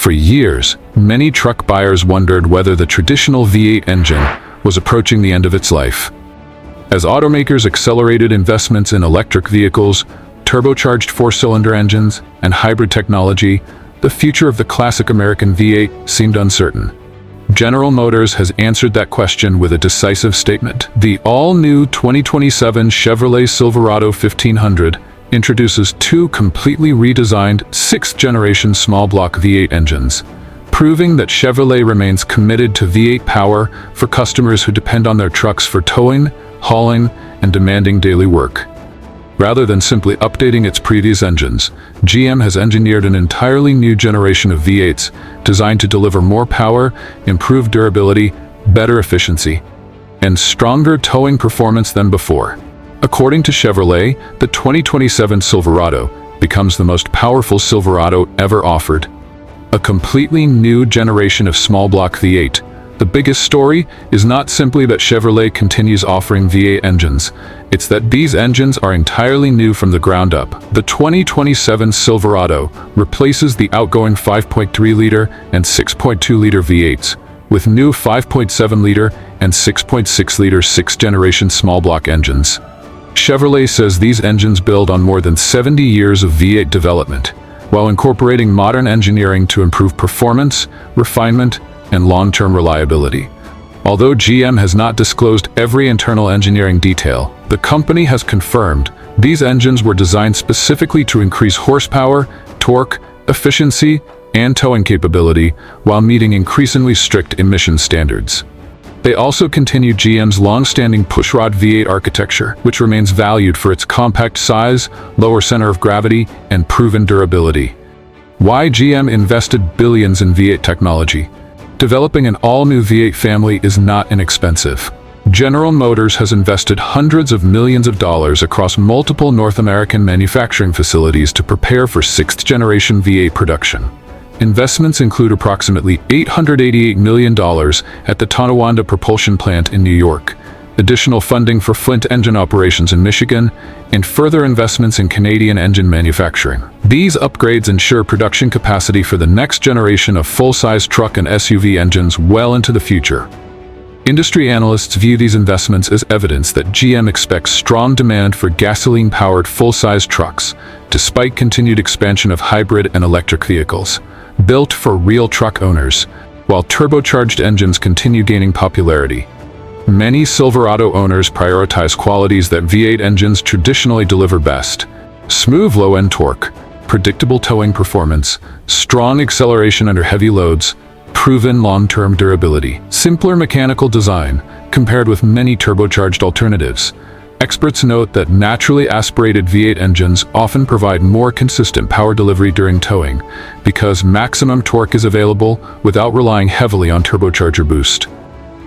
For years, many truck buyers wondered whether the traditional V8 engine was approaching the end of its life. As automakers accelerated investments in electric vehicles, turbocharged four-cylinder engines, and hybrid technology, the future of the classic American V8 seemed uncertain. General Motors has answered that question with a decisive statement. The all-new 2027 Chevrolet Silverado 1500 introduces two completely redesigned sixth-generation small-block V8 engines, proving that Chevrolet remains committed to V8 power for customers who depend on their trucks for towing, hauling, and demanding daily work. Rather than simply updating its previous engines, GM has engineered an entirely new generation of V8s designed to deliver more power, improved durability, better efficiency, and stronger towing performance than before. According to Chevrolet, the 2027 Silverado becomes the most powerful Silverado ever offered. A completely new generation of small-block V8. The biggest story is not simply that Chevrolet continues offering V8 engines, it's that these engines are entirely new from the ground up. The 2027 Silverado replaces the outgoing 5.3-liter and 6.2-liter V8s with new 5.7-liter and 6.6-liter sixth-generation small-block engines. Chevrolet says these engines build on more than 70 years of V8 development, while incorporating modern engineering to improve performance, refinement, and long-term reliability. Although GM has not disclosed every internal engineering detail, the company has confirmed these engines were designed specifically to increase horsepower, torque, efficiency, and towing capability while meeting increasingly strict emission standards. They also continue GM's long-standing pushrod V8 architecture, which remains valued for its compact size, lower center of gravity, and proven durability. Why GM invested billions in V8 technology? Developing an all-new V8 family is not inexpensive. General Motors has invested hundreds of millions of dollars across multiple North American manufacturing facilities to prepare for sixth-generation V8 production. Investments include approximately $888 million at the Tonawanda Propulsion Plant in New York, additional funding for Flint engine operations in Michigan, and further investments in Canadian engine manufacturing. These upgrades ensure production capacity for the next generation of full-size truck and SUV engines well into the future. Industry analysts view these investments as evidence that GM expects strong demand for gasoline-powered full-size trucks, despite continued expansion of hybrid and electric vehicles, built for real truck owners, while turbocharged engines continue gaining popularity. Many Silverado owners prioritize qualities that V8 engines traditionally deliver best: smooth low-end torque, predictable towing performance, strong acceleration under heavy loads, proven long-term durability, simpler mechanical design compared with many turbocharged alternatives. Experts note that naturally aspirated V8 engines often provide more consistent power delivery during towing because maximum torque is available without relying heavily on turbocharger boost.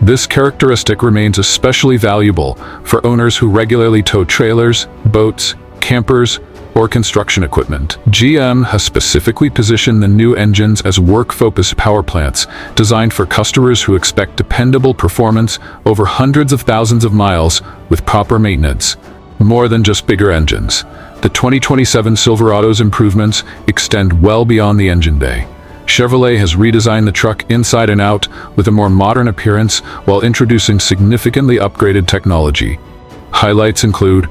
This characteristic remains especially valuable for owners who regularly tow trailers, boats, campers, or construction equipment. GM has specifically positioned the new engines as work-focused power plants designed for customers who expect dependable performance over hundreds of thousands of miles with proper maintenance. More than just bigger engines, the 2027 Silverado's improvements extend well beyond the engine bay. Chevrolet has redesigned the truck inside and out with a more modern appearance while introducing significantly upgraded technology. Highlights include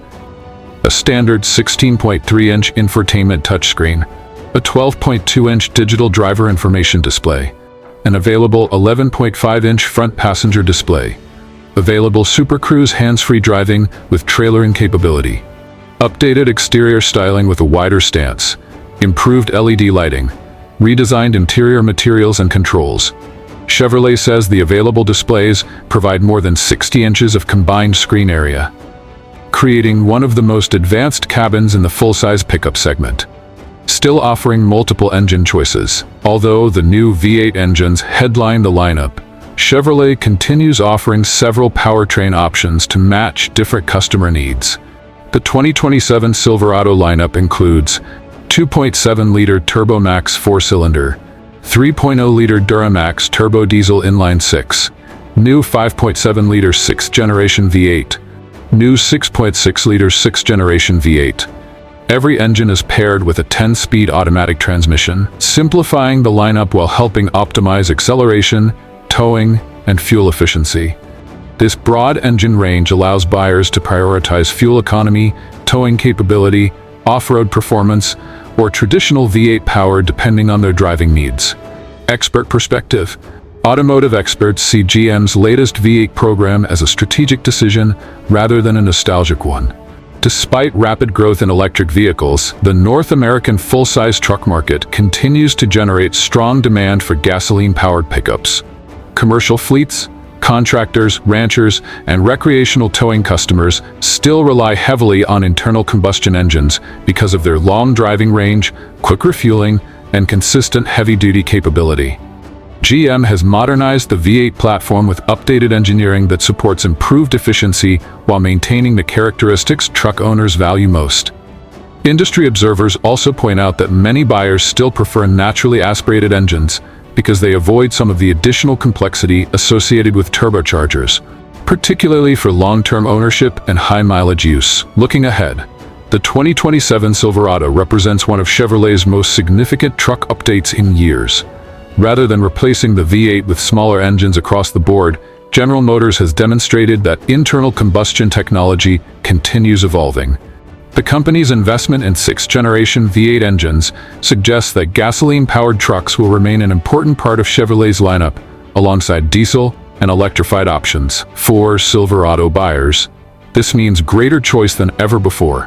a standard 16.3-inch infotainment touchscreen, a 12.2-inch digital driver information display, an available 11.5-inch front passenger display, available Super Cruise hands-free driving with trailering capability, updated exterior styling with a wider stance, improved LED lighting, redesigned interior materials and controls. Chevrolet says the available displays provide more than 60 inches of combined screen area, creating one of the most advanced cabins in the full-size pickup segment, still offering multiple engine choices. Although the new V8 engines headline the lineup, Chevrolet continues offering several powertrain options to match different customer needs. The 2027 Silverado lineup includes 2.7-liter TurboMax 4-cylinder, 3.0-liter Duramax Turbo Diesel Inline 6, new 5.7-liter 6th-generation V8, new 6.6-liter 6th-generation V8, Every engine is paired with a 10-speed automatic transmission, simplifying the lineup while helping optimize acceleration, towing, and fuel efficiency. This broad engine range allows buyers to prioritize fuel economy, towing capability, off-road performance, or traditional V8 power depending on their driving needs. Expert perspective. Automotive experts see GM's latest V8 program as a strategic decision rather than a nostalgic one. Despite rapid growth in electric vehicles, the North American full-size truck market continues to generate strong demand for gasoline-powered pickups. Commercial fleets, contractors, ranchers, and recreational towing customers still rely heavily on internal combustion engines because of their long driving range, quick refueling, and consistent heavy-duty capability. GM has modernized the V8 platform with updated engineering that supports improved efficiency while maintaining the characteristics truck owners value most. Industry observers also point out that many buyers still prefer naturally aspirated engines because they avoid some of the additional complexity associated with turbochargers, particularly for long-term ownership and high-mileage use. Looking ahead, the 2027 Silverado represents one of Chevrolet's most significant truck updates in years. Rather than replacing the V8 with smaller engines across the board, General Motors has demonstrated that internal combustion technology continues evolving. The company's investment in sixth-generation V8 engines suggests that gasoline-powered trucks will remain an important part of Chevrolet's lineup, alongside diesel and electrified options. For Silverado buyers, this means greater choice than ever before.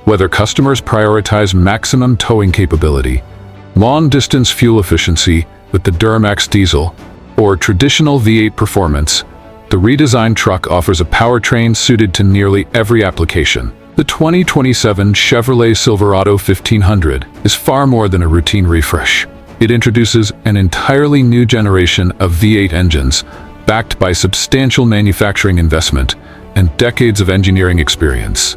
Whether customers prioritize maximum towing capability, long-distance fuel efficiency with the Duramax diesel, or traditional V8 performance, the redesigned truck offers a powertrain suited to nearly every application. The 2027 Chevrolet Silverado 1500 is far more than a routine refresh. It introduces an entirely new generation of V8 engines, backed by substantial manufacturing investment and decades of engineering experience.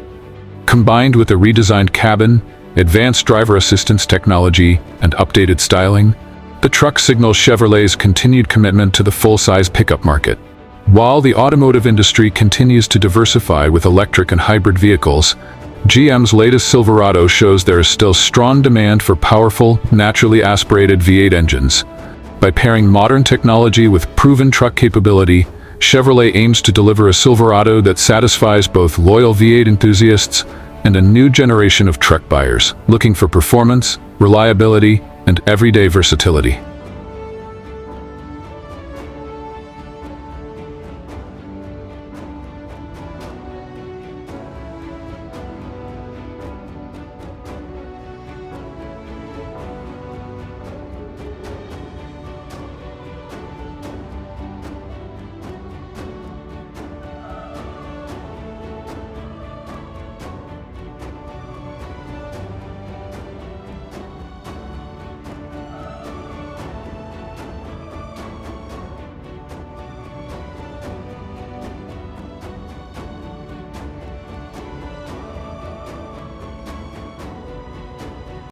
Combined with a redesigned cabin, advanced driver assistance technology, and updated styling, the truck signals Chevrolet's continued commitment to the full-size pickup market. While the automotive industry continues to diversify with electric and hybrid vehicles, GM's latest Silverado shows there is still strong demand for powerful, naturally aspirated V8 engines. By pairing modern technology with proven truck capability, Chevrolet aims to deliver a Silverado that satisfies both loyal V8 enthusiasts and a new generation of truck buyers looking for performance, reliability, and everyday versatility.